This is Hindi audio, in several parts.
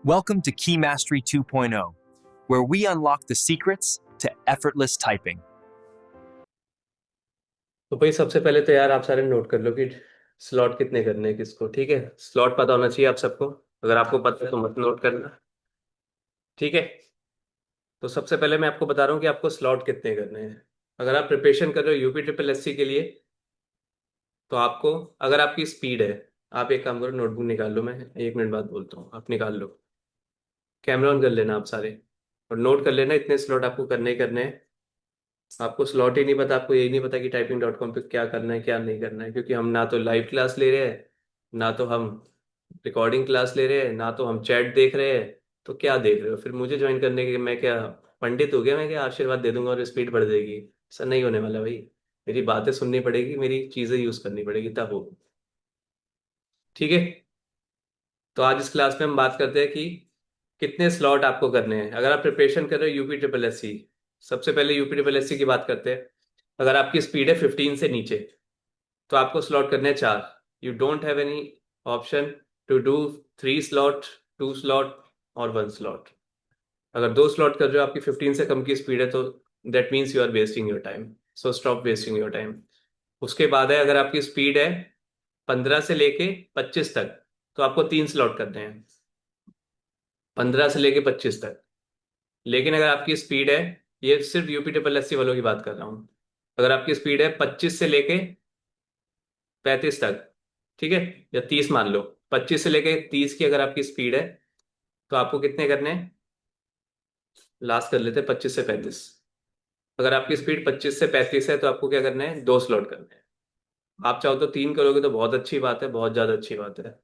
Welcome to Key Mastery 2.0, where we unlock the secrets to effortless typing. तो भाई सबसे पहले तो यार आप सारे नोट कर लो कि स्लॉट कितने करने हैं किसको। ठीक है, स्लॉट पता होना चाहिए आप सबको। अगर आपको पता है तो मत नोट करना। ठीक है, तो सबसे पहले मैं आपको बता रहा हूँ कि आपको स्लॉट कितने करने हैं। अगर आप प्रिपरेशन कर रहे हो यूपी ट्रिपल एससी के लिए, तो आपको, अगर आपकी स्पीड है, आप एक काम करो, नोटबुक निकाल लो। मैं 1 मिनट बाद बोलता हूँ, आप निकाल लो। कैमरा ऑन कर लेना आप सारे, और नोट कर लेना इतने स्लॉट आपको करने ही करने हैं। आपको स्लॉट ही नहीं पता, आपको यही नहीं पता कि typing.com पे क्या करना है क्या नहीं करना है, क्योंकि हम ना तो लाइव क्लास ले रहे हैं, ना तो हम रिकॉर्डिंग क्लास ले रहे हैं, ना तो हम चैट देख रहे हैं। तो क्या देख रहे हो फिर मुझे ज्वाइन करने के? मैं क्या पंडित हो गया? मैं क्या आशीर्वाद दे दूंगा और स्पीड बढ़ जाएगी? ऐसा नहीं होने वाला भाई। मेरी बातें सुननी पड़ेगी, मेरी चीजें यूज करनी पड़ेगी, तब हो। ठीक है, तो आज इस क्लास में हम बात करते हैं कि कितने स्लॉट आपको करने हैं अगर आप प्रिपरेशन कर रहे हो यूपी ट्रिपल एस सी। सबसे पहले यूपी ट्रिपल एस सी की बात करते हैं। अगर आपकी स्पीड है 15 से नीचे, तो आपको स्लॉट करने हैं 4। You don't have any option to do 3 slot, 2 slot और 1 स्लॉट। अगर 2 स्लॉट कर रहे हो, आपकी 15 से कम की स्पीड है, तो that means you are wasting your time. So stop wasting your time. उसके बाद है, अगर आपकी स्पीड है 15 से लेके 25 तक, तो आपको 3 स्लॉट करने हैं। 15 से लेके 25 तक। लेकिन अगर आपकी स्पीड है, ये सिर्फ यूपी ट्रिपल एस सी वालों की बात कर रहा हूँ, अगर आपकी स्पीड है 25 से लेके 35 तक, ठीक है, या 30 मान लो, 25 से लेके 30 की अगर आपकी स्पीड है, तो आपको कितने करने हैं? लास्ट कर लेते हैं 25 से 35। अगर आपकी स्पीड 25 से 35 है, तो आपको क्या करना है? 2 स्लॉट करने हैं। आप चाहो तो 3 करोगे तो बहुत अच्छी बात है, बहुत ज्यादा अच्छी बात है।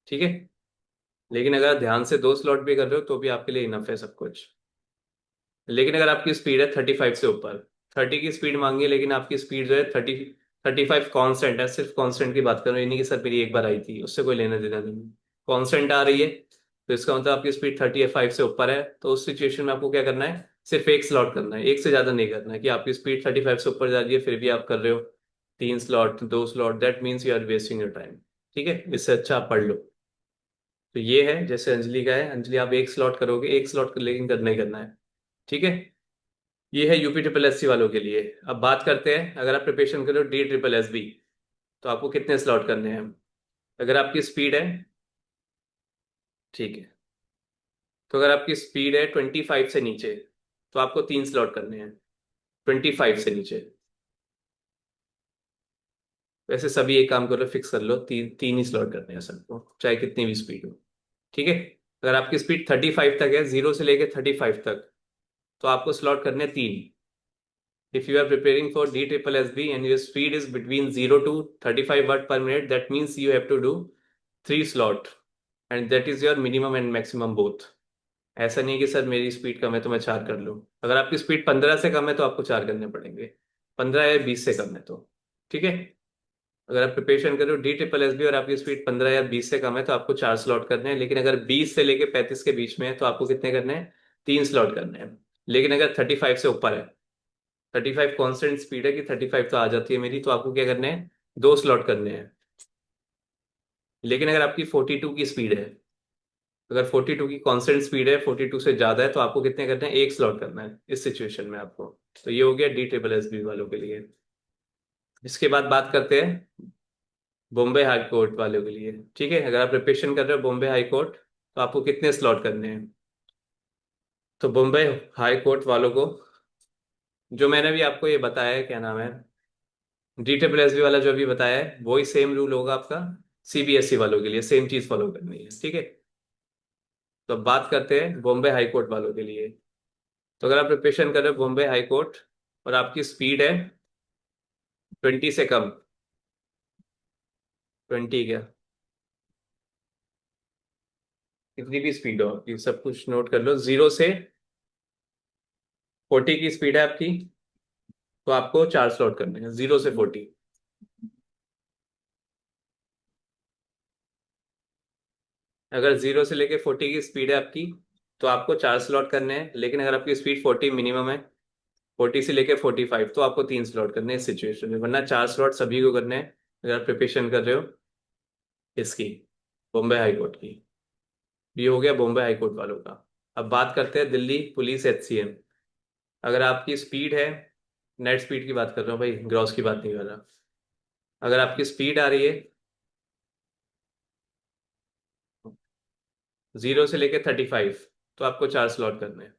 ठीक है, लेकिन अगर आप ध्यान से 2 स्लॉट भी कर रहे हो, तो भी आपके लिए इनफ है सब कुछ। लेकिन अगर आपकी स्पीड है 35 से ऊपर, 30 की स्पीड मांगी है, लेकिन आपकी स्पीड जो है 35 कांस्टेंट है, सिर्फ कांस्टेंट की बात कर रहा हूँ, ये नहीं कि सर मेरी एक बार आई थी, उससे कोई लेना देना नहीं। कांस्टेंट आ रही है, तो इसका मतलब आपकी स्पीड 35 से ऊपर है। तो उस सिचुएशन में आपको क्या करना है? सिर्फ एक स्लॉट करना है, एक से ज्यादा नहीं करना है। कि आपकी स्पीड 35 से ऊपर जा रही है, फिर भी आप कर रहे हो 3 slot, 2 slot, that means you are wasting your time. ठीक है, इससे अच्छा आप पढ़ लो। तो ये है, जैसे अंजलि का है, अंजलि आप एक स्लॉट करोगे, एक स्लॉट लेकिन करना ही करना है। ठीक है, ये है यूपी ट्रिपल एस सी वालों के लिए। अब बात करते हैं, अगर आप प्रिपरेशन करो डी ट्रिपल एस बी, तो आपको कितने स्लॉट करने हैं? अगर आपकी स्पीड है, ठीक है, तो अगर आपकी स्पीड है 25 से नीचे, तो आपको 3 स्लॉट करने हैं। 25 से नीचे। वैसे सभी एक काम करो, फिक्स कर लो, तीन तीन ही स्लॉट करने हैं सबको, चाहे कितनी भी स्पीड हो। ठीक है, अगर आपकी स्पीड 35 तक है, 0 से लेके 35 तक, तो आपको स्लॉट करने हैं 3। If you are preparing for DSSB and your speed is between 0 to 35 watt per minute, that means you have to do 3 slot, and that is your minimum and maximum both. ऐसा नहीं है कि सर मेरी स्पीड कम है तो मैं 4 कर लूँ। अगर आपकी स्पीड 15 से कम है, तो आपको 4 करने पड़ेंगे। 15 या 20 से कम है तो। ठीक है, अगर आप प्रिपरेशन करो DSSB और आपकी स्पीड 15 या 20 से कम है, तो आपको 4 स्लॉट करने हैं। लेकिन अगर 20 से लेके 35 के बीच में है, तो आपको कितने करने हैं? 3 स्लॉट करने हैं। लेकिन अगर 35 से ऊपर है, 35 कांस्टेंट स्पीड है कि 35 तो आ जाती है मेरी, तो आपको क्या करने हैं? 2 स्लॉट करने हैं। लेकिन अगर आपकी 42 की स्पीड है, अगर 42 की कांस्टेंट स्पीड है, 42 से ज्यादा है, तो आपको कितने करने हैं? 1 स्लॉट करना है इस सिचुएशन में आपको। तो ये हो गया DSSB वालों के लिए। इसके बाद बात करते हैं बॉम्बे हाई कोर्ट वालों के लिए। ठीक है, अगर आप प्रिपरेशन कर रहे हो बॉम्बे हाई कोर्ट, तो आपको कितने स्लॉट करने हैं? तो बॉम्बे हाई कोर्ट वालों को, जो मैंने भी आपको ये बताया है, क्या नाम है, DSSB वाला जो अभी बताया है, वही सेम रूल होगा आपका CBSE वालों के लिए, सेम चीज फॉलो करनी है। ठीक है, तो अब बात करते हैं बॉम्बे हाई कोर्ट वालों के लिए। तो अगर आप प्रिपरेशन कर रहे हो बॉम्बे हाई कोर्ट, और आपकी स्पीड है 20 से कम, 20 क्या, कितनी भी स्पीड हो आपकी, सब कुछ नोट कर लो, 0 से 40 की स्पीड है आपकी, तो आपको 4 स्लॉट करने हैं, 0 से 40। अगर 0 से लेके 40 की स्पीड है आपकी, तो आपको 4 स्लॉट करने हैं। लेकिन अगर आपकी स्पीड 40 मिनिमम है, 40 से लेके 45, तो आपको 3 स्लॉट करने हैं इस सिचुएशन में, वरना 4 स्लॉट सभी को करने हैं अगर आप प्रिपरेशन कर रहे हो इसकी, बॉम्बे हाई कोर्ट की। ये हो गया बॉम्बे हाई कोर्ट वालों का। अब बात करते हैं दिल्ली पुलिस HCM। अगर आपकी स्पीड है, नेट स्पीड की बात कर रहा हूँ भाई, ग्रॉस की बात नहीं कर रहा। अगर आपकी स्पीड आ रही है 0 से लेके 35, तो आपको 4 स्लॉट करने हैं।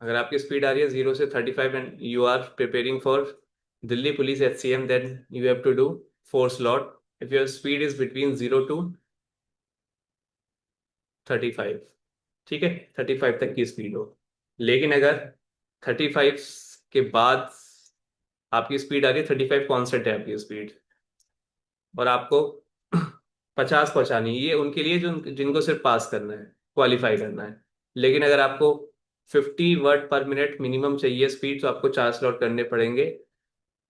अगर आपकी स्पीड आ रही है 0 से 35 and you are preparing for Delhi police HCM, then you have to do 4 slot. If your speed is between 0 to 35, ठीक है, 35 तक की स्पीड हो। लेकिन अगर 35 के बाद आपकी स्पीड आ रही है 35 कॉन्स्टेंट है आपकी स्पीड, और आपको 50 पहुंचानी है, ये उनके लिए जो जिनको सिर्फ पास करना है, क्वालिफाई करना है। लेकिन अगर आपको 50 वर्ड पर मिनट मिनिमम चाहिए स्पीड, तो आपको 4 स्लॉट करने पड़ेंगे,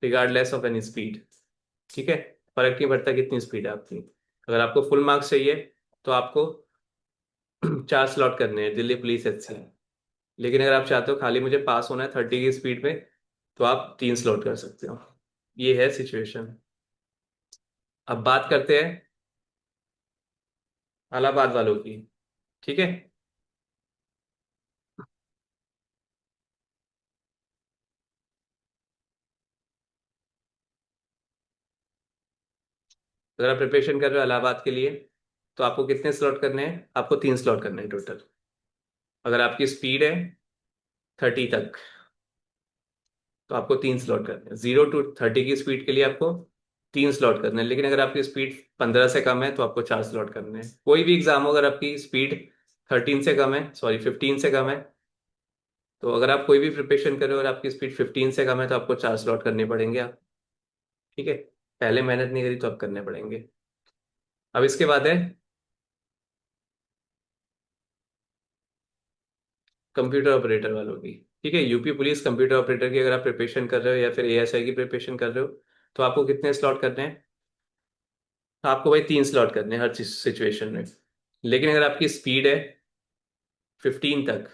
रिगार्डलेस ऑफ एनी स्पीड। ठीक है, फर्क नहीं पड़ता कितनी स्पीड है आपकी। अगर आपको फुल मार्क्स चाहिए तो आपको 4 स्लॉट करने हैं दिल्ली पुलिस HCM। लेकिन अगर आप चाहते हो खाली मुझे पास होना है 30 की स्पीड में, तो आप 3 स्लॉट कर सकते हो। ये है सिचुएशन। अब बात करते हैं इलाहाबाद वालों की। ठीक है, अगर आप प्रिपरेशन कर रहे हो इलाहाबाद के लिए, तो आपको कितने स्लॉट करने हैं? आपको 3 स्लॉट करने हैं टोटल। अगर आपकी स्पीड है 30 तक, तो आपको 3 स्लॉट करने हैं। 0 to 30 की स्पीड के लिए आपको 3 स्लॉट करने हैं। लेकिन अगर आपकी स्पीड 15 से कम है, तो आपको 4 स्लॉट करने हैं। कोई भी एग्जाम हो, अगर आपकी स्पीड 13 से कम है, सॉरी 15 से कम है, तो अगर आप कोई भी प्रिपरेशन कर रहे हो और आपकी स्पीड 15 से कम है, तो आपको 4 स्लॉट करने पड़ेंगे आप। ठीक है, पहले मेहनत नहीं करी तो अब करने पड़ेंगे। अब इसके बाद है कंप्यूटर ऑपरेटर वालों की। ठीक है, यूपी पुलिस कंप्यूटर ऑपरेटर की अगर आप प्रिपरेशन कर रहे हो या फिर ASI की प्रिपरेशन कर रहे हो, तो आपको कितने स्लॉट करने हैं? तो आपको भाई 3 स्लॉट करने हैं हर सिचुएशन में। लेकिन अगर आपकी स्पीड है 15 तक,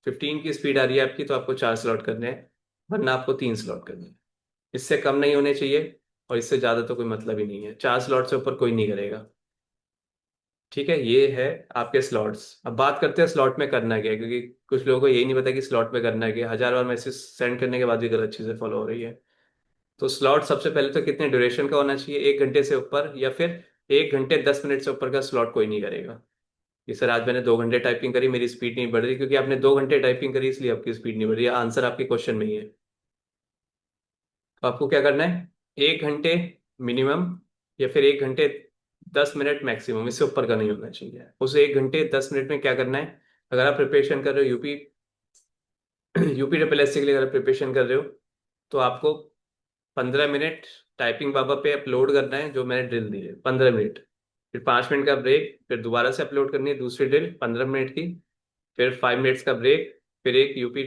15 की स्पीड आ रही है आपकी, तो आपको 4 स्लॉट करने हैं, वरना आपको 3 स्लॉट करने हैं। इससे कम नहीं होने चाहिए, और इससे ज़्यादा तो कोई मतलब ही नहीं है। 4 स्लॉट से ऊपर कोई नहीं करेगा। ठीक है, ये है आपके स्लॉट्स। अब बात करते हैं स्लॉट में करना क्या है, क्योंकि कुछ लोगों को यही नहीं पता कि स्लॉट में करना क्या है। 1000 बार मैसेज सेंड करने के बाद भी गलत चीज़ें फॉलो हो रही है। तो स्लॉट सबसे पहले तो कितने ड्यूरेशन का होना चाहिए? 1 घंटे से ऊपर, या फिर 1 घंटे 10 मिनट से ऊपर का स्लॉट कोई नहीं करेगा। कि सर आज मैंने 2 घंटे टाइपिंग करी, मेरी स्पीड नहीं बढ़ रही, क्योंकि आपने 2 घंटे टाइपिंग करी इसलिए आपकी स्पीड नहीं बढ़ रही है। आंसर आपके क्वेश्चन में ही है। तो आपको क्या करना है? 1 घंटे मिनिमम, या फिर 1 घंटे 10 मिनट मैक्सिमम, इससे ऊपर का नहीं होना चाहिए। उस 1 घंटे 10 मिनट में क्या करना है? अगर आप प्रिपरेशन कर रहे हो यूपी यूपी ट्रिपल एस के लिए, अगर प्रिपरेशन कर रहे हो, तो आपको 15 मिनट टाइपिंग बाबा पे अपलोड करना है, जो मैंने ड्रिल दी है 15 मिनट। फिर 5 मिनट का ब्रेक, फिर दोबारा से अपलोड करनी है दूसरी ड्रिल 15 मिनट की। फिर 5 मिनट्स का ब्रेक, फिर एक UP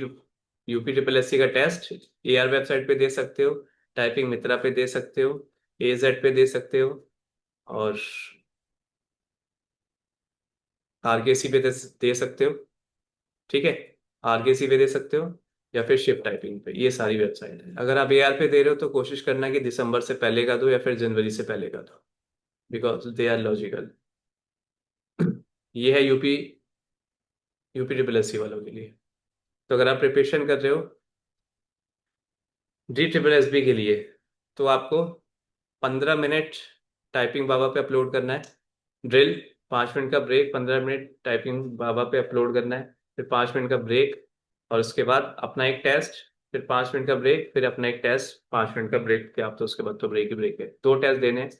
UP triple S C का टेस्ट। AR वेबसाइट पे दे सकते हो, टाइपिंग मित्रा पे दे सकते हो, AZ पे दे सकते हो, और RKC पे दे सकते हो। ठीक है, RKC पे दे सकते हो, या फिर शिफ्ट टाइपिंग पे। ये सारी वेबसाइट है। अगर आप AR पे दे रहे हो, तो कोशिश करना कि दिसंबर से पहले का दो, या फिर जनवरी से पहले का दो, बिकॉज दे आर लॉजिकल। ये है यूपी ट्रिपल एस सी वालों के लिए। तो अगर आप प्रिपरेशन कर रहे हो DSSB के लिए, तो आपको 15 मिनट टाइपिंग बाबा पे अपलोड करना है ड्रिल, 5 मिनट का ब्रेक, 15 मिनट टाइपिंग बाबा पे अपलोड करना है, फिर 5 मिनट का ब्रेक, और उसके बाद अपना एक टेस्ट, फिर 5 मिनट का ब्रेक, फिर अपना एक टेस्ट, 5 मिनट का ब्रेक के आप, तो उसके बाद तो ब्रेक ही ब्रेक है। 2 टेस्ट देने हैं।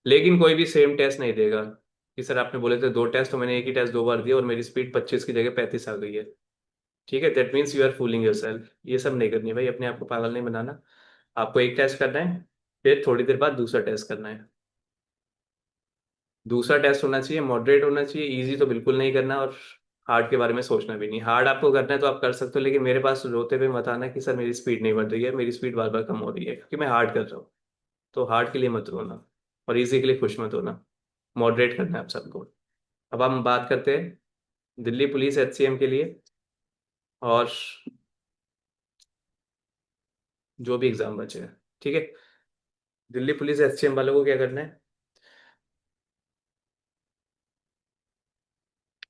लेकिन कोई भी सेम टेस्ट नहीं देगा कि सर आपने बोले थे 2 टेस्ट, तो मैंने एक ही टेस्ट 2 बार दिया और मेरी स्पीड 25 की जगह 35 आ गई है। ठीक है, that means you are fooling yourself. ये सब नहीं करनी भाई, अपने आप को पागल नहीं बनाना। आपको एक टेस्ट करना है, फिर थोड़ी देर बाद दूसरा टेस्ट करना है। दूसरा टेस्ट होना चाहिए मॉडरेट होना चाहिए, इजी तो बिल्कुल नहीं करना, और हार्ड के बारे में सोचना भी नहीं। हार्ड आपको करना है तो आप कर सकते हो, लेकिन मेरे पास रोते हुए मत आना कि सर मेरी स्पीड नहीं बढ़ रही है, मेरी स्पीड बार बार कम हो रही है, क्योंकि मैं हार्ड कर रहा हूँ। तो हार्ड के लिए मत रोना, और इजी के लिए खुश मत होना। मॉडरेट करना है आप सबको। अब हम बात करते हैं दिल्ली पुलिस HCM के लिए, और जो भी एग्जाम बचे हैं। ठीक है, दिल्ली पुलिस HCM वालों को क्या करना है?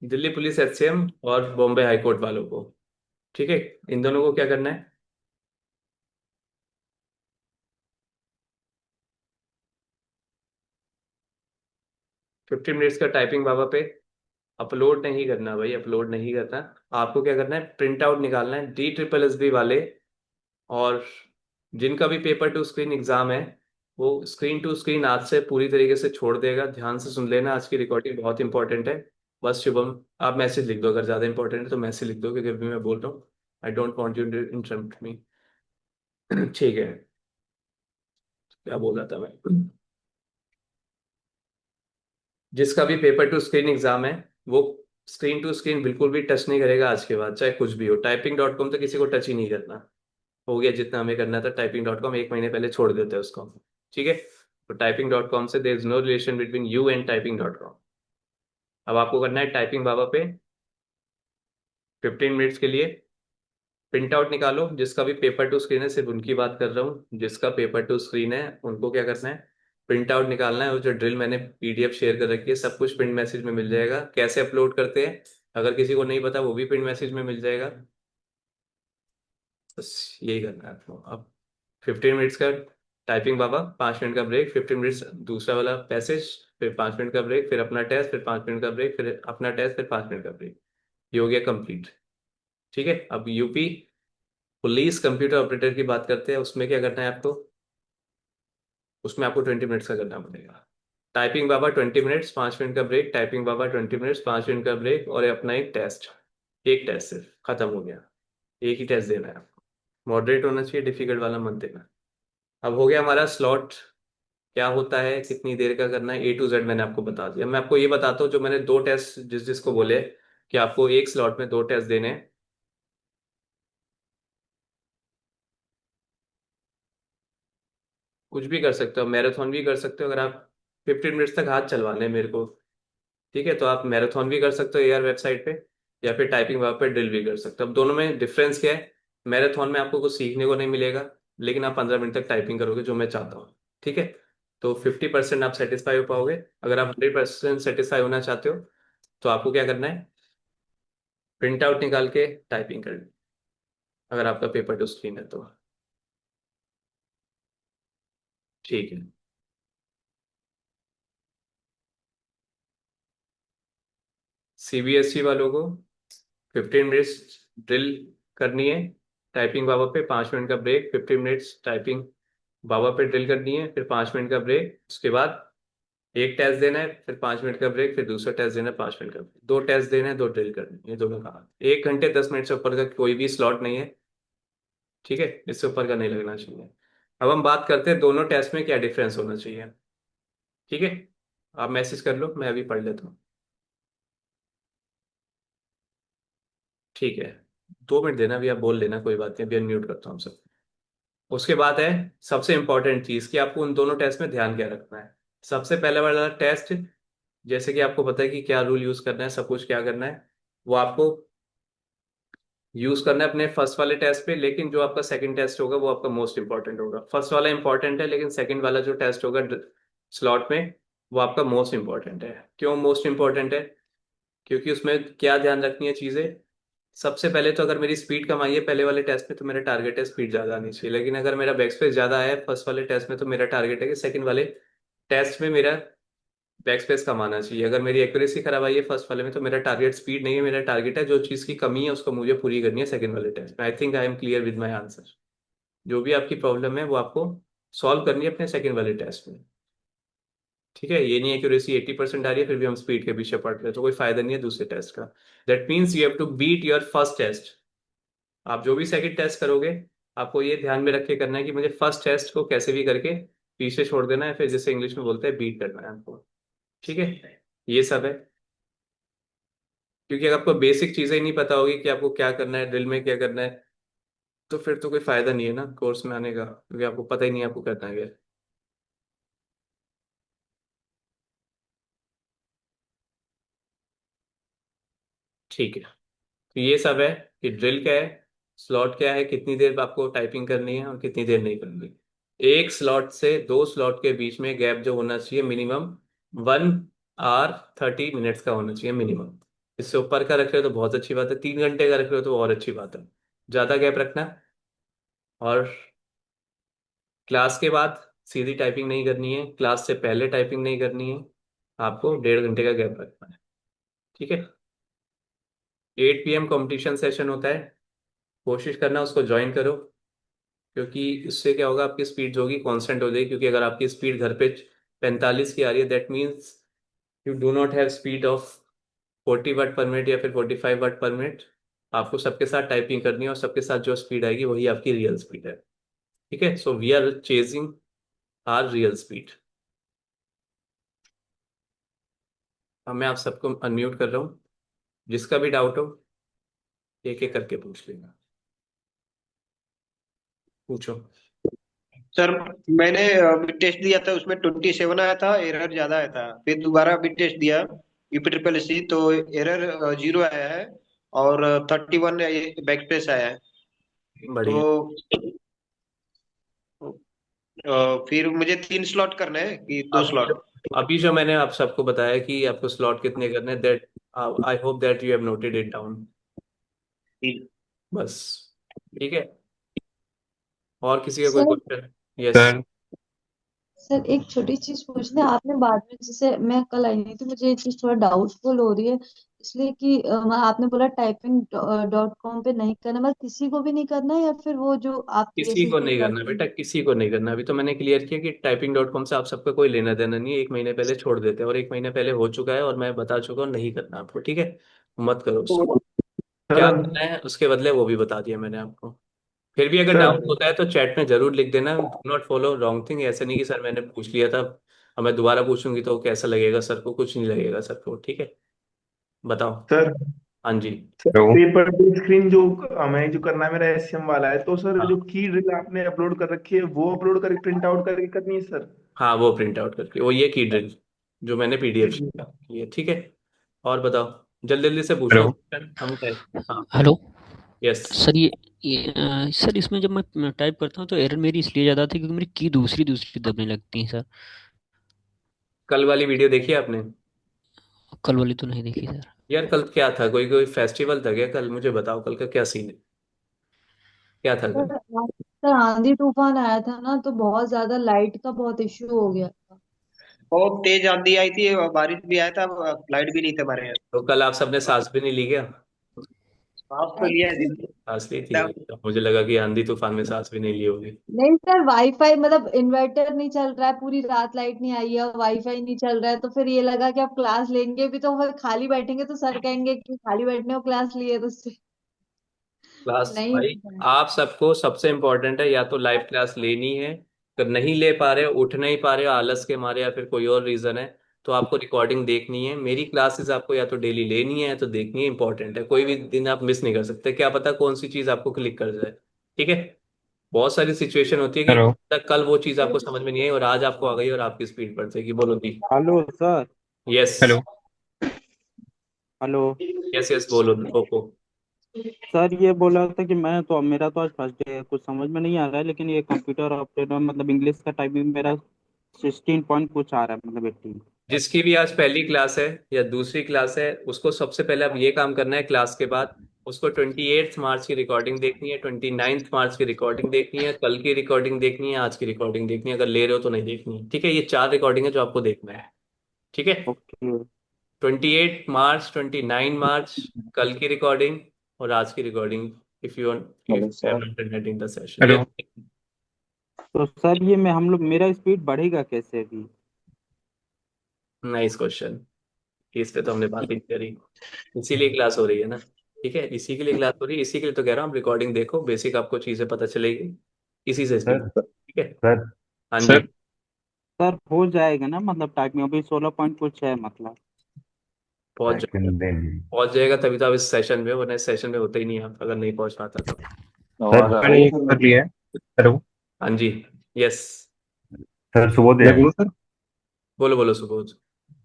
दिल्ली पुलिस एचसीएम और बॉम्बे हाई कोर्ट वालों को। ठीक है, इन दोनों को क्या करना है? 15 मिनट्स का टाइपिंग बाबा पे। अपलोड नहीं करना भाई, अपलोड नहीं करना। आपको क्या करना है, प्रिंट आउट निकालना है डी ट्रिपल एस बी वाले, और जिनका भी पेपर टू स्क्रीन एग्जाम है वो स्क्रीन टू स्क्रीन आज से पूरी तरीके से छोड़ देगा। ध्यान से सुन लेना, आज की रिकॉर्डिंग बहुत इंपॉर्टेंट है। बस शुभम, आप मैसेज लिख दो, अगर ज़्यादा इंपॉर्टेंट है तो मैसेज लिख दो, क्योंकि अभी मैं बोल रहा हूँ। I don't want you to interrupt me. ठीक है, क्या बोल रहा था मैं? जिसका भी पेपर टू स्क्रीन एग्जाम है वो स्क्रीन टू स्क्रीन बिल्कुल भी टच नहीं करेगा आज के बाद, चाहे कुछ भी हो। typing.com तो किसी को टच ही नहीं करना। हो गया जितना हमें करना था। typing.com एक महीने पहले छोड़ देते हैं उसको। ठीक है, तो typing.com से there is no relation between you and typing.com। अब आपको करना है टाइपिंग बाबा पे 15 मिनट्स के लिए। प्रिंट आउट निकालो, जिसका भी पेपर टू स्क्रीन है, सिर्फ उनकी बात कर रहा हूँ, जिसका पेपर टू स्क्रीन है उनको क्या करना है, प्रिंट आउट निकालना है। और जो ड्रिल मैंने पीडीएफ शेयर कर रखी है, सब कुछ प्रिंट मैसेज में मिल जाएगा। कैसे अपलोड करते हैं अगर किसी को नहीं पता, वो भी प्रिंट मैसेज में मिल जाएगा। बस यही करना है आपको। अब 15 मिनट्स का टाइपिंग बाबा, 5 मिनट का ब्रेक, 15 मिनट्स दूसरा वाला पैसेज, फिर 5 मिनट का ब्रेक, फिर अपना टेस्ट, फिर 5 मिनट का ब्रेक, फिर अपना टेस्ट, फिर 5 मिनट का ब्रेक। ये हो गया कंप्लीट। ठीक है, अब यूपी पुलिस कंप्यूटर ऑपरेटर की बात करते हैं। उसमें क्या करना है आपको? उसमें आपको 20 मिनट्स का करना पड़ेगा। टाइपिंग बाबा 20 मिनट्स, 5 मिनट का ब्रेक, टाइपिंग बाबा 20 मिनट्स, 5 मिनट का ब्रेक, और अपना एक टेस्ट। एक टेस्ट सिर्फ, खत्म हो गया। एक ही टेस्ट देना है आपको। मॉडरेट होना चाहिए, डिफिकल्ट वाला मत देना। अब हो गया हमारा स्लॉट। क्या होता है, कितनी देर का करना है, A to Z मैंने आपको बता दिया। मैं आपको ये बताता हूँ, जो मैंने दो टेस्ट जिस जिसको बोले कि आपको एक स्लॉट में दो टेस्ट देने हैं। कुछ भी कर सकते हो, मैराथन भी कर सकते हो, अगर आप 15 मिनट्स तक हाथ चलवाने हैं मेरे को। ठीक है, तो आप मैराथन भी कर सकते हो एआर वेबसाइट पे, या फिर टाइपिंग वहाँ पे ड्रिल भी कर सकते हो। अब दोनों में डिफरेंस क्या है? मैराथन में आपको कुछ सीखने को नहीं मिलेगा, लेकिन आप 15 मिनट तक टाइपिंग करोगे, जो मैं चाहता हूँ। ठीक है, तो 50% आप सेटिस्फाई हो पाओगे। अगर आप 100% सेटिस्फाई होना चाहते हो तो आपको क्या करना है, प्रिंट आउट निकाल के टाइपिंग करनी, अगर आपका पेपर टू स्क्रीन है तो। ठीक है, सीबीएसई वालों को 15 मिनट्स ड्रिल करनी है टाइपिंग बाबा पे, 5 मिनट का ब्रेक, 15 मिनट्स टाइपिंग बाबा पे ड्रिल करनी है, फिर 5 मिनट का ब्रेक। उसके बाद एक टेस्ट देना है, फिर 5 मिनट का ब्रेक, फिर दूसरा टेस्ट देना है, 5 मिनट का ब्रेक। दो टेस्ट देना है, दो ड्रिल करनी है, ये दोनों का। 1 घंटे 10 मिनट से ऊपर का कोई भी स्लॉट नहीं है। ठीक है, इससे ऊपर का नहीं लगना चाहिए। अब हम बात करते हैं दोनों टेस्ट में क्या डिफरेंस होना चाहिए। ठीक है, आप मैसेज कर लो, मैं अभी पढ़ लेता हूँ। ठीक है, 2 मिनट देना, अभी आप बोल लेना, कोई बात नहीं, अभी अनम्यूट करता हूँ सब। उसके बाद है सबसे इंपॉर्टेंट चीज, कि आपको उन दोनों टेस्ट में ध्यान क्या रखना है। सबसे पहले वाला टेस्ट, जैसे कि आपको पता है कि क्या रूल यूज करना है, सब कुछ क्या करना है, वो आपको यूज करना है अपने फर्स्ट वाले टेस्ट पे। लेकिन जो आपका सेकंड टेस्ट होगा वो आपका मोस्ट इंपॉर्टेंट होगा। फर्स्ट वाला इंपॉर्टेंट है, लेकिन सेकंड वाला जो टेस्ट होगा स्लॉट में, वो आपका मोस्ट इंपॉर्टेंट है। क्यों मोस्ट इंपॉर्टेंट है? क्योंकि उसमें क्या ध्यान रखनी है चीजें। सबसे पहले तो अगर मेरी स्पीड कम आई है पहले वाले टेस्ट में, तो मेरा टारगेट है स्पीड ज्यादा आनी चाहिए। लेकिन अगर मेरा बैक स्पेस ज्यादा आया है फर्स्ट वाले टेस्ट में, तो मेरा टारगेट है कि सेकंड वाले टेस्ट में मेरा बैक स्पेस कम आना चाहिए। अगर मेरी एक्यूरेसी खराब आई है फर्स्ट वाले में, तो मेरा टारगेट स्पीड नहीं है, मेरा टारगेट है जो चीज़ की कमी है उसको मुझे पूरी करनी है सेकंड वाले टेस्ट में। I think I am clear with my answer. जो भी आपकी प्रॉब्लम है वो आपको सॉल्व करनी है अपने सेकंड वाले टेस्ट में। ठीक है, ये नहीं एक्यूरेसी 80% आ रही है फिर भी हम स्पीड के पीछे पड़ रहे हैं, तो कोई फायदा नहीं है दूसरे टेस्ट का। That means you have to beat your first test. आप जो भी सेकंड टेस्ट करोगे, आपको ये ध्यान में रख के करना है कि मुझे फर्स्ट टेस्ट को कैसे भी करके पीछे छोड़ देना है, फिर जैसे इंग्लिश में बोलते हैं बीट करना है आपको। ठीक है, ये सब है। क्योंकि अगर आपको बेसिक चीजें ही नहीं पता होगी कि आपको क्या करना है, ड्रिल में क्या करना है, तो फिर तो कोई फायदा नहीं है ना कोर्स में आने का, क्योंकि आपको पता ही नहीं है आपको करना है क्या। ठीक है, तो ये सब है कि ड्रिल क्या है, स्लॉट क्या है, कितनी देर आपको टाइपिंग करनी है और कितनी देर नहीं करनी। एक स्लॉट से दो स्लॉट के बीच में गैप जो होना चाहिए मिनिमम 1 आवर 30 मिनट्स का होना चाहिए मिनिमम। इससे ऊपर का रख रहे हो तो बहुत अच्छी बात है, 3 घंटे का रख रहे हो तो और अच्छी बात है। ज्यादा गैप रखना है। और क्लास के बाद सीधी टाइपिंग नहीं करनी है, क्लास से पहले टाइपिंग नहीं करनी है। आपको 1.5 घंटे का गैप रखना है। ठीक है। 8 PM कंपटीशन सेशन होता है। कोशिश करना उसको ज्वाइन करो, क्योंकि इससे क्या होगा, आपकी स्पीड जो होगी कांस्टेंट हो जाएगी। क्योंकि अगर आपकी स्पीड घर पे 45 की आ रही है, that means you do not have speed of 40 W/min या फिर 45 W/min। आपको सबके साथ टाइपिंग करनी है और सबके साथ जो स्पीड आएगी वही आपकी रियल स्पीड है। ठीक है। So we are chasing our real speed. अब मैं आप सबको अनम्यूट कर रहा हूँ। जिसका भी डाउट हो एक एक करके पूछ लेना। पूछो। सर मैंने अभी टेस्ट दिया था, उसमें 27 आया था, एरर ज्यादा आया था। फिर दोबारा अभी टेस्ट दिया UPSSC तो एरर 0 आया है, और 31 बैक स्पेस आया है। बढ़िया। तो फिर मुझे 3 स्लॉट करने हैं कि 2 अभी जो स्लॉट? अभी जो मैंने आप सबको बताया कि आपको स्लॉट कितने करने, that I hope that you have noted it down. बस। ठीक है। और किसी का कोई sir question? Yes. Sir sir एक छोटी चीज पूछनी है। आपने बाद में, जैसे मैं कल आई नहीं थी, मुझे ये चीज थोड़ा डाउटफुल हो रही है, इसलिए कि आपने बोला typing.com पे नहीं करना, मतलब किसी को भी नहीं करना है, या फिर वो जो आप किसी जैसे को कि नहीं करना करते बेटा, हैं? किसी को नहीं करना। अभी तो मैंने क्लियर किया कि typing.com से आप सबका कोई लेना देना नहीं है। 1 महीने पहले छोड़ देते हैं, और 1 महीने पहले हो चुका है और मैं बता चुका हूँ नहीं करना आपको। ठीक है। मत करो उसको। क्या सर करना है उसके बदले वो भी बता दिया मैंने आपको। फिर भी अगर सर डाउट होता है तो चैट में जरूर लिख देना, do not follow wrong thing. ऐसे नहीं कि सर मैंने पूछ लिया था, अब मैं दोबारा पूछूंगी तो कैसा लगेगा सर को, कुछ नहीं लगेगा सर को। ठीक है। बताओ। सर हाँ जी। सर पेपर टू स्क्रीन जो हमें जो करना है मेरा एसएम वाला है, तो सर जो हाँ की ड्रिल आपने अपलोड कर रखी है वो अपलोड करके प्रिंट आउट करके करनी है सर? हाँ, वो प्रिंट आउट करके, वो ये की ड्रिल जो मैंने PDF की है। ठीक है। और बताओ, जल्दी जल्दी से पूछ लो हेलो क्वेश्चन, हम कहें। हाँ। हेलो। यस। सर सर इसमें जब मैं टाइप करता हूँ तो एरर मेरी इसलिए ज़्यादा आती है क्योंकि मेरी की दूसरी दूसरी दबने लगती है सर। कल वाली वीडियो देखी आपने? कल वाली तो नहीं देखी सर। यार कल क्या था, कोई कोई फेस्टिवल था क्या कल? मुझे बताओ कल का क्या सीन है, क्या था कल? सर आंधी तूफान आया था ना, तो बहुत ज्यादा लाइट का बहुत इश्यू हो गया था। बहुत तेज आंधी आई थी और बारिश भी आया था, फ्लाइट भी नहीं थे हमारे यहाँ। तो कल आप सबने सांस भी नहीं ली क्या? सांस तो लिया है दिन। सांस ली थी? तो मुझे लगा कि आंधी तूफान में सांस भी नहीं ली होगी। नहीं सर, वाईफाई मतलब इन्वर्टर नहीं चल रहा है, पूरी रात लाइट नहीं आई है और वाईफाई नहीं चल रहा है, तो फिर ये लगा कि अब क्लास लेंगे भी तो फिर खाली बैठेंगे तो सर कहेंगे कि खाली बैठने को क्लास लिए, तो उससे क्लास नहीं भाई, हो आप सबको सबसे इम्पोर्टेंट है, या तो लाइव क्लास लेनी है। अगर नहीं ले पा रहे हो, उठ नहीं पा रहे हो आलस के मारे या फिर कोई और रीजन है, तो आपको रिकॉर्डिंग देखनी है। मेरी क्लासेस आपको या तो डेली लेनी है या तो देखनी है। इंपॉर्टेंट है, कोई भी दिन आप मिस नहीं कर सकते। क्या पता कौन सी चीज आपको क्लिक कर जाए। ठीक है। बहुत सारी सिचुएशन होती है कि हेलो कल वो चीज आपको समझ में नहीं आई और आज आपको आ गई और आपकी स्पीड बढ़ जाएगी। बोलो जी। Hello sir. Yes. Hello hello yes yes, बोलो ओप्पो। सर, ये बोला था कि मैं तो मेरा तो आज फर्स्ट डे है, कुछ समझ में नहीं आ रहा है, लेकिन ये कंप्यूटर ऑपरेटर मतलब इंग्लिश का टाइपिंग मेरा 16 पॉइंट कुछ आ रहा है, मतलब 18। जिसकी भी आज पहली क्लास है या दूसरी क्लास है, उसको सबसे पहले अब ये काम करना है क्लास के बाद। उसको 28 मार्च की रिकॉर्डिंग देखनी है, 29 मार्च की रिकॉर्डिंग देखनी है, कल की रिकॉर्डिंग देखनी है, आज की रिकॉर्डिंग देखनी है। अगर ले रहे हो तो नहीं देखनी है। ठीक है। ये 4 रिकॉर्डिंग है जो आपको देखना है। ठीक है। ओके। 28 मार्च, 29 मार्च, कल की रिकॉर्डिंग और आज की recording. If you hello sir. Attending the session. Hello तो सर ये मैं हम लोग मेरा स्पीड बढ़ेगा कैसे अभी? Nice question. इस पे तो हमने बात ही नहीं करी, इसीलिए क्लास हो रही है ना। ठीक है, इसी के लिए क्लास हो रही है, इसी के लिए तो कह रहा हूँ आप रिकॉर्डिंग देखो, बेसिक आपको चीजें पता चलेगी, इसी से सीख। सर ठीक है। सर हाँ जी। सर सर हो जाएगा ना, मतलब टाइपिंग अभी 16 पॉइंट कुछ है मतलब। पहुंच जाएगा। सेकंड देंगे पहुंच जाएगा तभी तो आप इस सेशन में हो, वरना इस सेशन में होते ही नहीं आप, अगर नहीं पहुंच पाता तो। सर मैंने ये कर लिया है। हेलो हाँ जी। यस। सर सुबोध है। बोलो बोलो सुबोध।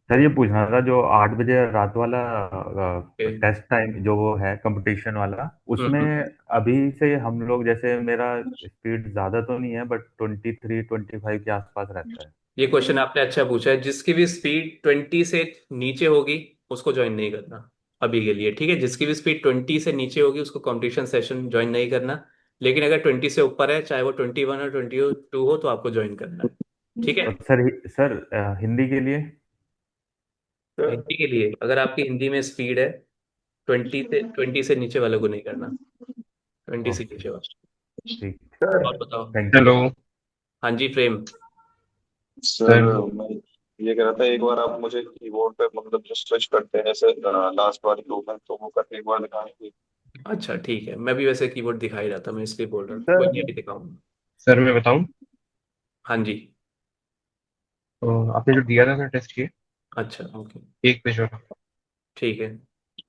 सर ये पूछना था जो 8 बजे रात वाला ओके। टेस्ट टाइम जो वो है कंपटीशन वाला, उसमें हम्म। अभी से हम लोग जैसे मेरा स्पीड ज्यादा तो नहीं है बट 23-25 के आसपास रहता है। ये क्वेश्चन आपने अच्छा पूछा है। जिसकी भी स्पीड 20 से नीचे होगी उसको ज्वाइन नहीं करना। अभी के लिए, ठीक है। जिसकी भी स्पीड 20 से नीचे होगी उसको कंपटीशन सेशन ज्वाइन नहीं करना, लेकिन अगर 20 से ऊपर है, चाहे वो 21 और 22 हो, तो आपको ज्वाइन करना है, ठीक है। और सर हिंदी के लिए? हिंदी के लिए अगर आपकी हिंदी में स्पीड है 20 से नीचे वालों को नहीं करना, 20 से ओके, नीचे वाला। ठीक। और बताओ। Thank you. हेलो हाँ जी प्रेम। सर, मैं ये कह रहा था, एक बार आप मुझे कीबोर्ड पे मतलब जो स्विच करते हैं जैसे लास्ट वाली लूप है तो वो करके एक बार दिखाएंगे? अच्छा ठीक है, मैं भी वैसे कीबोर्ड दिखा ही रहा था, मैं इसलिए बोल रहा हूँ, कोई सर नहीं अभी दिखाऊंगा। सर मैं बताऊं? हाँ जी। तो आपने जो दिया था सर टेस्ट किए, अच्छा ओके। एक पेज वाला, ठीक है।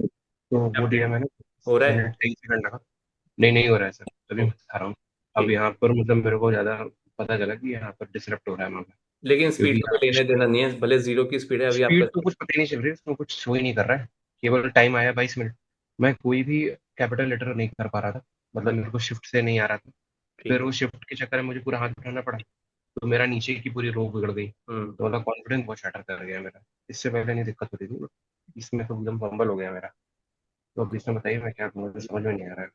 तो वो दिया अपडेट मैंने। हो रहा मैंने है। 23 सेकंड लगा। नहीं, नहीं हो रहा है सर, अभी मैं बता रहा हूँ। अब ठीक। यहाँ पर मतलब मेरे को ज्यादा पता चला कि यहाँ पर डिसरप्ट हो रहा है मामला, लेकिन स्पीड क्योंकि का कोई लेने देना नहीं है, भले जीरो की स्पीड है अभी आपका। स्पीड तो कुछ पता ही नहीं चल रही है, उसमें कुछ शो ही नहीं कर रहा है। केवल टाइम आया 22 मिनट। मैं कोई भी कैपिटल लेटर नहीं कर पा रहा था, मतलब मेरे को शिफ्ट से नहीं आ रहा था। ठीक फिर है। वो शिफ्ट के चक्कर में मुझे पूरा हाथ उठाना पड़ा, तो मेरा नीचे की पूरी रो बिगड़ गई। तो मतलब कॉन्फिडेंस बहुत शैटर कर गया मेरा। इससे पहले नहीं दिक्कत होती थी, इसमें तो एकदम फंबल हो गया मेरा। तो अब इसमें बताइए मैं क्या करूँ, मुझे समझ में नहीं आ रहा है।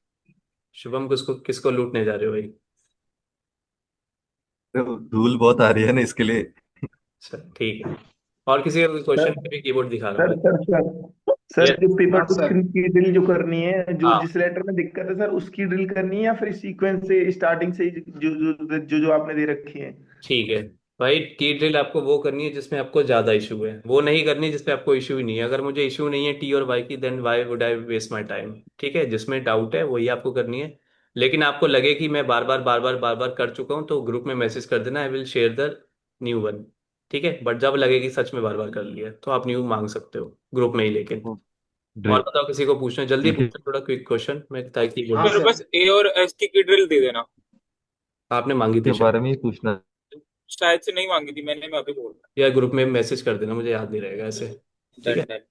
शुभम किसको किसको लूटने जा रहे हो भाई? तो धूल बहुत आ रही है ना इसके लिए। अच्छा ठीक है। और किसी का कोई क्वेश्चन सर भी कीबोर्ड दिखा रहा सर हूँ। Sir sir sir yes. जो पेपर हाँ टू सर। स्क्रीन की ड्रिल जो करनी है, जो हाँ जिस लेटर में दिक्कत है सर उसकी ड्रिल करनी है, या फिर सीक्वेंस से स्टार्टिंग से ही जो आपने दे रखी है? ठीक है। भाई की ड्रिल आपको वो करनी है जिसमें आपको ज्यादा इशू है, वो नहीं करनी जिसपे आपको इशू ही नहीं है। अगर मुझे इशू नहीं है टी और वाई की, then why would I waste my time, ठीक है। जिसमें डाउट है वही आपको करनी है। लेकिन आपको लगे कि मैं बार बार कर चुका हूँ तो ग्रुप में मैसेज कर देना, I will share the new one, ठीक है। बट जब लगे कि सच में बार बार कर लिया तो आप न्यू मांग सकते हो ग्रुप में ही, लेकिन। और ड्रिल बताओ किसी को पूछना, जल्दी के पूछना, थोड़ा क्विक क्वेश्चन मैं ताकि बोल हाँ दूँ। Sir sir. बस ए और एस की ड्रिल दे देना। आपने मांगी थी शायद, बारे में ही पूछना। शायद से नहीं मांगी थी मैंने, मैं अभी बोल रहा या ग्रुप में मैसेज कर देना, मुझे याद नहीं रहेगा ऐसे। हूँ। ठीक है। Done done.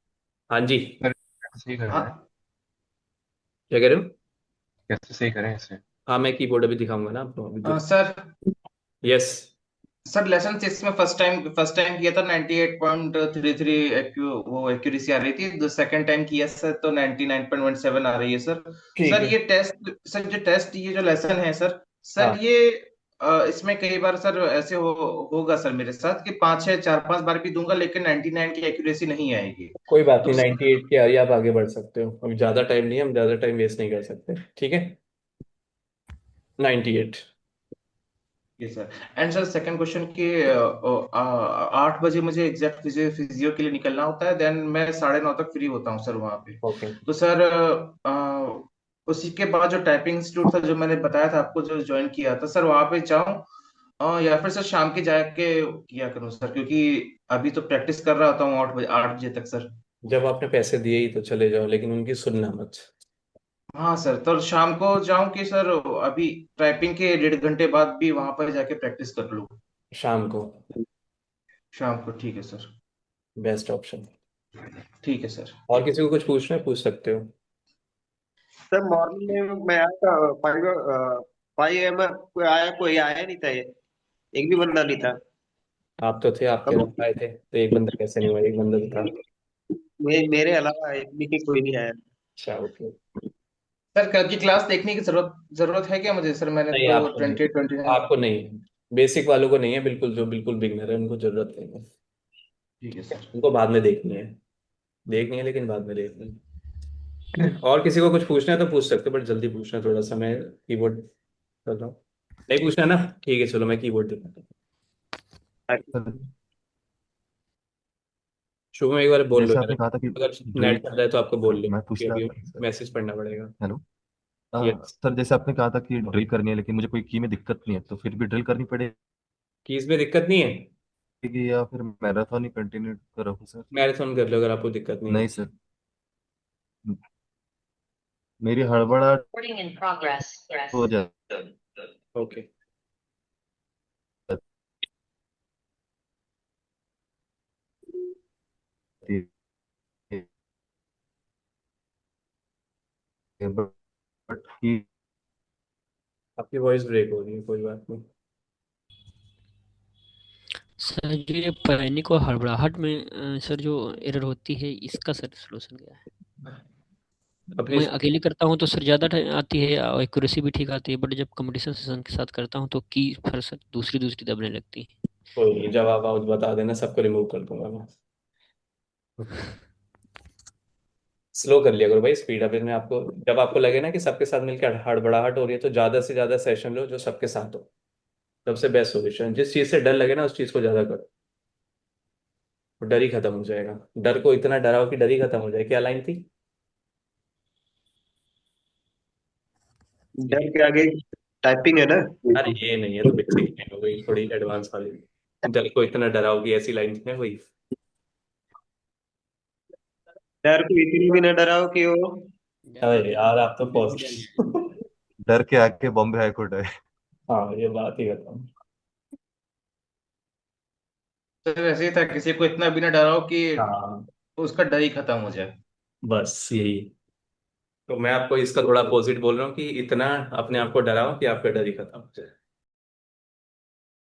हाँ जी। सर कैसे सही करें? क्या कह रहे हो? कैसे सही करें इसे? हाँ मैं कीबोर्ड अभी दिखाऊंगा ना आपको, अभी देख। Sir yes. सर लेसन 6 में फर्स्ट टाइम किया था 98.33 वो एक्यूरेसी आ रही थी। सेकंड टाइम किया सर तो 99.17 आ रही है सर। ठीक सर है। ये टेस्ट, सर जो टेस्ट, ये जो लेसन है सर, हाँ सर ये इसमें कई बार सर ऐसे होगा सर मेरे साथ कि 4-5 बार भी दूंगा लेकिन 99 की एक्यूरेसी नहीं आएगी। कोई बात तो नहीं, सर 98 के आगे आप आगे बढ़ सकते हो, अभी ज़्यादा टाइम नहीं है, हम ज़्यादा टाइम वेस्ट नहीं कर सकते, ठीक है। 98। ये sir, and sir second question कि 8 बजे मुझे एग्जैक्ट फिजियो के लिए निकलना होता है, देन मैं 9:30 तक फ्री होता हूँ सर वहाँ पे। ओके। तो सर उसी के बाद जो टाइपिंग इंस्टीट्यूट था जो मैंने बताया था आपको, जो ज्वाइन किया था सर, वहाँ पे जाऊँ या फिर सर शाम के जाके किया करूँ सर, क्योंकि अभी तो प्रैक्टिस कर रहा होता हूँ 8 बजे तक सर। जब आपने पैसे दिए ही तो चले जाओ, लेकिन उनकी सुनना मत। हाँ सर, तो शाम को जाऊं कि सर अभी टाइपिंग के 1.5 घंटे बाद भी वहां पर जाके प्रैक्टिस कर लूं? शाम को शाम को, ठीक है सर। Best option. ठीक है सर। और किसी को कुछ पूछना है पूछ सकते हो। सर मॉर्निंग में मैं आया था 5 AM में, कोई आया नहीं था, ये एक भी बंदा नहीं था। आप तो थे, आपके अब अलावा आए थे तो एक बंदा कैसे नहीं हुआ, एक बंदा तो था। मेरे अलावा एक भी कोई नहीं आया। अच्छा ओके। सर कल की क्लास देखने की जरूरत जरूरत है क्या मुझे सर? मैंने नहीं तो आपको नहीं, 20 आपको नहीं, बेसिक वालों को नहीं है बिल्कुल, जो बिल्कुल बिगनर है उनको जरूरत नहीं है। ठीक है सर। उनको बाद में देखनी है लेकिन बाद में देखनी है। और किसी को कुछ पूछना है तो पूछ सकते हो, बट जल्दी पूछना थोड़ा सा, मैं कीबोर्ड कर रहा हूँ। नहीं पूछना ना, ठीक है चलो मैं कीबोर्ड दिखाता हूँ। शुभ में एक बार बोल लो जैसे यार, आपने कहा था कि अगर नेट ड्रिल, चल रहा है तो आपको बोल लो मैं पूछ कि रहा अभी था सर। मैसेज पढ़ना पड़ेगा। हेलो। यस। सर जैसे आपने कहा था कि ड्रिल करनी है लेकिन मुझे कोई की में दिक्कत नहीं है, तो फिर भी ड्रिल करनी कीज में दिक्कत नहीं है, पड़ेगी या फिर मैराथन ही कंटिन्यू करूँ सर? मैराथन कर लो अगर आपको दिक्कत नहीं है। नहीं सर, मेरी हड़बड़ाहट हो जाती ओके। है, बट की आपकी वॉइस ब्रेक हो रही है, कोई बात नहीं। सर जो ये पैनिक और हड़बड़ाहट में सर जो एरर होती है इसका सर सलूशन क्या है? अपनी मैं अकेले करता हूँ तो सर ज़्यादा आती है और एक्यूरेसी भी ठीक आती है, बट जब कंपटीशन सेशन के साथ करता हूँ तो की फिर सर दूसरी दूसरी दबने लगती है। कोई नहीं, जब आप आउट बता देना, सबको रिमूव कर दूंगा मैं। स्लो कर लिया करो भाई स्पीड। अब इसमें आपको जब आपको लगे ना कि सबके साथ मिलकर हड़बड़ाहट हो रही है, तो ज्यादा से ज्यादा सेशन लो जो सबके साथ हो। सबसे बेस्ट सोल्यूशन, जिस चीज से डर लगे ना उस चीज को ज्यादा करो, तो डर ही खत्म हो जाएगा। डर को इतना डराओ कि डर ही खत्म हो जाए। क्या लाइन थी? डर के आगे टाइपिंग है ना। अरे ये नहीं है, तो बेसिक लाइन हो गई, थोड़ी एडवांस वाली। डर को इतना डराओ कि ऐसी लाइन थी ना कोई। डर को इतनी भी ना डराओ कि वो। अरे यार आप तो पहुंच। डर के आके बॉम्बे हाई कोर्ट है। हाँ ये बात ही खत्म। सर ऐसे ही था, किसी को इतना भी ना डराओ कि हाँ उसका डर ही खत्म हो जाए। बस यही। तो मैं आपको इसका थोड़ा अपोजिट बोल रहा हूँ कि इतना अपने आप को डराओ कि आपका डर ही खत्म हो जाए।